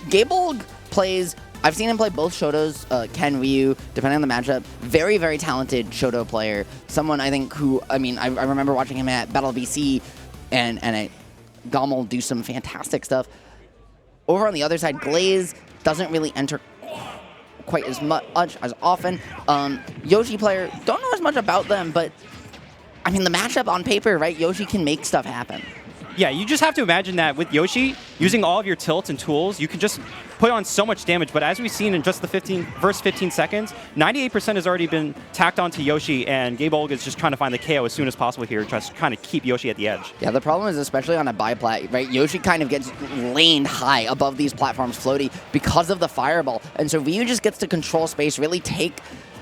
Gae Bolg plays, I've seen him play both Shotos, Ken, Ryu, depending on the matchup. Very, very talented Shoto player. Someone I think who, I mean, I remember watching him at Battle BC and at Gommel do some fantastic stuff. Over on the other side, Glaze doesn't really enter quite as much as often. Yoshi player, don't know as much about them, but I mean, the matchup on paper, right? Yoshi can make stuff happen. Yeah, you just have to imagine that with Yoshi, using all of your tilts and tools, you can just put on so much damage. But as we've seen in just the first 15 seconds, 98% has already been tacked onto Yoshi, and Gae Bolg is just trying to find the KO as soon as possible here, just to kind of keep Yoshi at the edge. Yeah, the problem is, especially on a biplat, right? Yoshi kind of gets laned high above these platforms floaty because of the fireball. And so Ryu just gets to control space, really take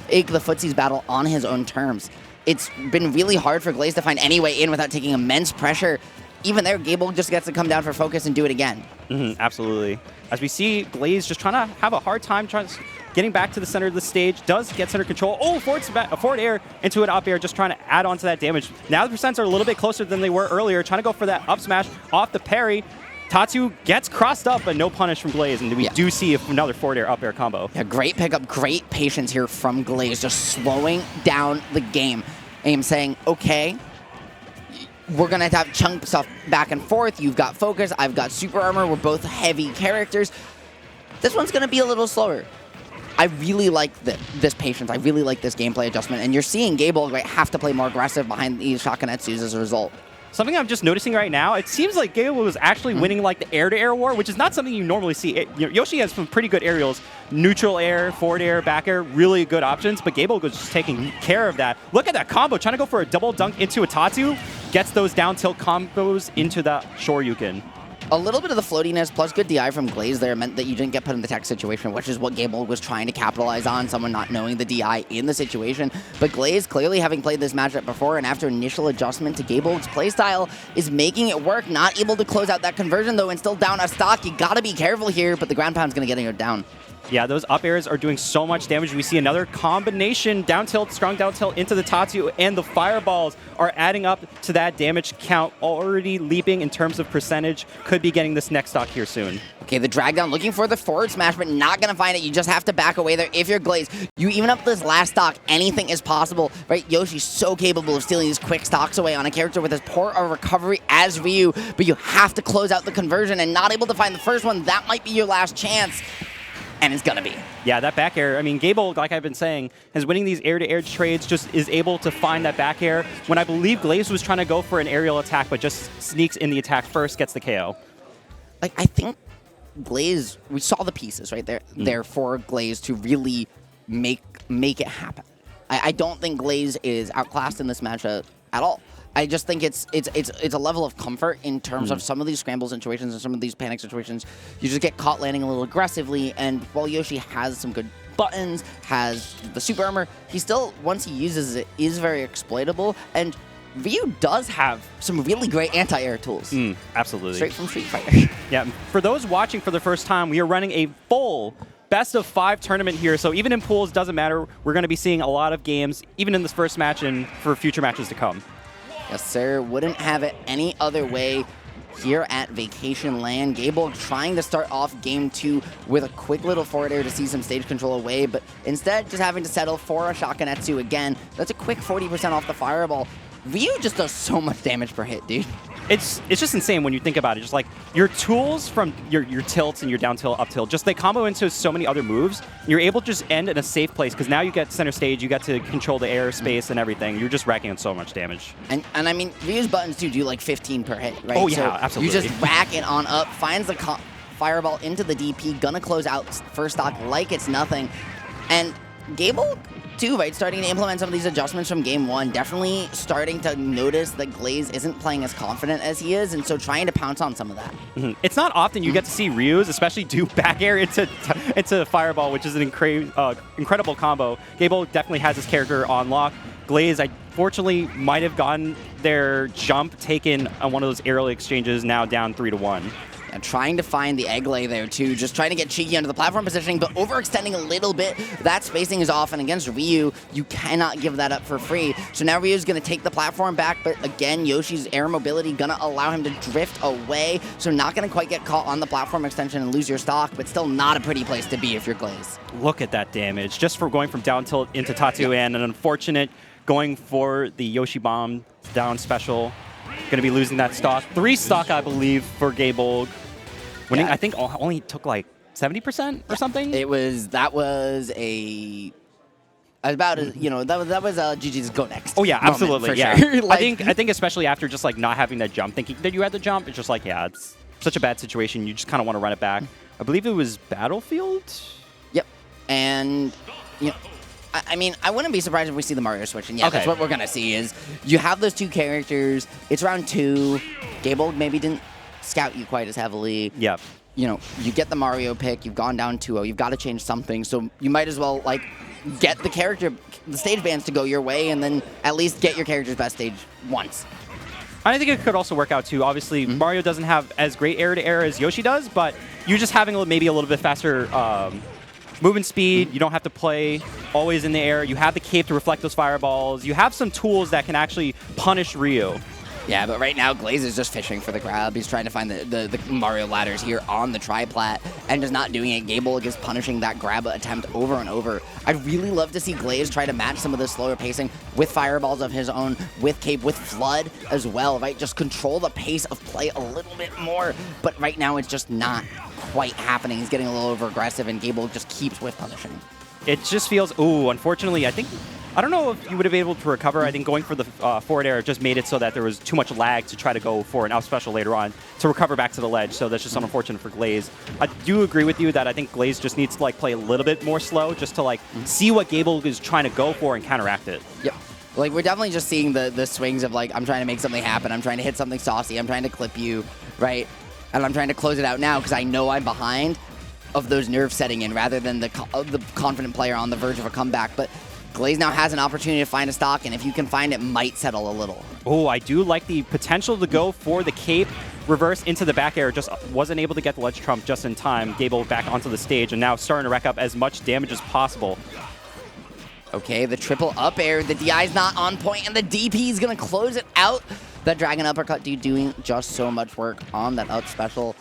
the footsies battle on his own terms. It's been really hard for Glaze to find any way in without taking immense pressure. Even there, Gae Bolg just gets to come down for focus and do it again. Absolutely. As we see, Glaze just trying to have a hard time getting back to the center of the stage. Does get center control. Oh, forward air into an up air, just trying to add on to that damage. Now the percents are a little bit closer than they were earlier. Trying to go for that up smash off the parry. Tatsu gets crossed up, but no punish from Glaze, and we do see another forward air up air combo. Yeah, great pickup, great patience here from Glaze, just slowing down the game. AIM saying, okay, we're going to have chunk stuff back and forth. You've got focus, I've got super armor. We're both heavy characters. This one's going to be a little slower. I really like this patience. I really like this gameplay adjustment. And you're seeing Gae Bolg, right, have to play more aggressive behind these Shakanetsus as a result. Something I'm just noticing right now, it seems like Gae was actually winning like the air-to-air war, which is not something you normally see. Yoshi has some pretty good aerials. Neutral air, forward air, back air, really good options, but Gae Bolg was just taking care of that. Look at that combo, trying to go for a double dunk into a Tatsu, gets those down tilt combos into the Shoryuken. A little bit of the floatiness plus good DI from Glaze there meant that you didn't get put in the tech situation, which is what Gae Bolg was trying to capitalize on, someone not knowing the DI in the situation. But Glaze, clearly having played this matchup before, and after initial adjustment to Gae Bolg's playstyle, is making it work, not able to close out that conversion though, and still down a stock. You gotta be careful here, but the ground pound's gonna get it down. Yeah, those up airs are doing so much damage. We see another combination, down tilt, strong down tilt into the Tatsu, and the fireballs are adding up to that damage count, already leaping in terms of percentage. Could be getting this next stock here soon. Okay, the drag down, looking for the forward smash, but not gonna find it. You just have to back away there if you're Glaze. You even up this last stock, anything is possible, right? Yoshi's so capable of stealing these quick stocks away on a character with as poor a recovery as Ryu, but you have to close out the conversion, and not able to find the first one, that might be your last chance. And it's gonna be. Yeah, that back air. I mean, Gae Bolg, like I've been saying, is winning these air-to-air trades, just is able to find that back air. When I believe Glaze was trying to go for an aerial attack, but just sneaks in the attack first, gets the KO. Like, I think Glaze, we saw the pieces right there for Glaze to really make it happen. I don't think Glaze is outclassed in this matchup at all. I just think it's a level of comfort in terms of some of these scramble situations and some of these panic situations. You just get caught landing a little aggressively, and while Yoshi has some good buttons, has the super armor, he still, once he uses it, is very exploitable, and Ryu does have some really great anti-air tools. Absolutely. Straight from Street Fighter. Yeah, for those watching for the first time, we are running a full best of 5 tournament here, so even in pools, doesn't matter. We're going to be seeing a lot of games, even in this first match and for future matches to come. Yes, sir. Wouldn't have it any other way here at VacationLAN. Gae Bolg trying to start off game 2 with a quick little forward air to see some stage control away, but instead just having to settle for a Shakanetsu again. That's a quick 40% off the fireball. Ryu just does so much damage per hit, dude. It's just insane when you think about it. Just like your tools from your tilts and your down tilt, up tilt, just they combo into so many other moves. You're able to just end in a safe place because now you get center stage, you get to control the air space and everything. You're just racking on so much damage. And I mean, Ryu's buttons do like 15 per hit, right? Oh yeah, so absolutely. You just rack it on up, finds the fireball into the DP, gonna close out first stock like it's nothing. And Gae Bolg too, right? Starting to implement some of these adjustments from game 1. Definitely starting to notice that Glaze isn't playing as confident as he is, and so trying to pounce on some of that. It's not often you get to see Ryu's, especially do back air into Fireball, which is an incredible combo. Gae Bolg definitely has his character on lock. Glaze, fortunately, might have gotten their jump taken on one of those aerial exchanges, now down 3-1. And trying to find the egg lay there too, just trying to get cheeky under the platform positioning, but overextending a little bit. That spacing is off, and against Ryu, you cannot give that up for free. So now Ryu's going to take the platform back, but again, Yoshi's air mobility going to allow him to drift away, so not going to quite get caught on the platform extension and lose your stock, but still not a pretty place to be if you're Glaze. Look at that damage, just for going from down tilt into Tatsu, and an unfortunate going for the Yoshi bomb down special. Going to be losing that stock. 3 stock, I believe, for Gae Bolg. Winning, I think, only took like 70% or something. That was about that was GG's go next. Oh yeah, absolutely. Yeah, sure. I think especially after just like not having that jump, thinking that you had the jump, it's just like, yeah, it's such a bad situation. You just kind of want to run it back. I believe it was Battlefield. Yep, and I mean, I wouldn't be surprised if we see the Mario switch, and that's what we're gonna see. Is you have those 2 characters. It's round 2. Gae Bolg maybe didn't scout you quite as heavily. Yep. You get the Mario pick. You've gone down 2-0. You've got to change something. So you might as well like get the stage bans to go your way, and then at least get your character's best stage once. I think it could also work out too. Obviously, Mario doesn't have as great air-to-air as Yoshi does, but you're just having maybe a little bit faster movement speed. You don't have to play always in the air. You have the cape to reflect those fireballs. You have some tools that can actually punish Ryu. Yeah, but right now, Glaze is just fishing for the grab. He's trying to find the Mario ladders here on the tri-plat and just not doing it. Gae Bolg is punishing that grab attempt over and over. I'd really love to see Glaze try to match some of this slower pacing with fireballs of his own, with cape, with flood as well, right? Just control the pace of play a little bit more. But right now, it's just not quite happening. He's getting a little over aggressive, and Gae Bolg just keeps with punishing. It just feels, unfortunately, I don't know if you would have been able to recover. I think going for the forward air just made it so that there was too much lag to try to go for an up special later on to recover back to the ledge. So that's just unfortunate for Glaze. I do agree with you that I think Glaze just needs to like play a little bit more slow just to like see what Gae Bolg is trying to go for and counteract it. Yep. Like, we're definitely just seeing the swings of like, I'm trying to make something happen. I'm trying to hit something saucy. I'm trying to clip you, right? And I'm trying to close it out now because I know I'm behind, of those nerves setting in rather than the confident player on the verge of a comeback. But Glaze now has an opportunity to find a stock, and if you can find it, might settle a little. Oh, I do like the potential to go for the cape reverse into the back air. Just wasn't able to get the ledge trump just in time. Gae Bolg back onto the stage, and now starting to rack up as much damage as possible. Okay, the triple up air. The DI's not on point, and the DP is going to close it out. That Dragon Uppercut, dude, doing just so much work on that up special.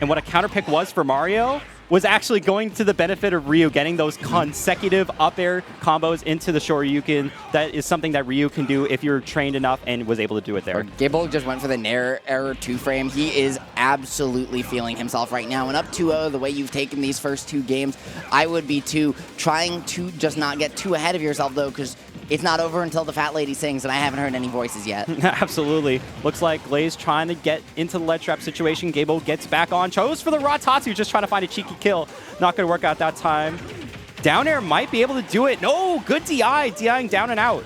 And what a counter pick was for Mario was actually going to the benefit of Ryu, getting those consecutive up air combos into the Shoryuken. That is something that Ryu can do if you're trained enough, and was able to do it there. Gae Bolg just went for the Nair error 2-frame. He is absolutely feeling himself right now. And up 2-0, the way you've taken these first 2 games, I would be too. Trying to just not get too ahead of yourself, though, because it's not over until the fat lady sings, and I haven't heard any voices yet. Absolutely. Looks like Glaze trying to get into the ledge trap situation. Gae Bolg gets back on. Chose for the raw Tatsu, just trying to find a cheeky kill. Not going to work out that time. Down air might be able to do it. No, good DI. DIing down and out.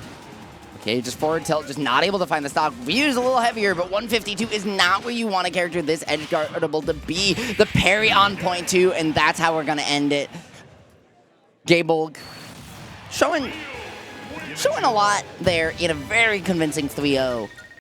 Okay, just forward tilt, just not able to find the stock. Ryu's a little heavier, but 152 is not where you want a character this edge guardable to be. The parry on point too, and that's how we're going to end it. Gae Bolg showing a lot there in a very convincing 3-0.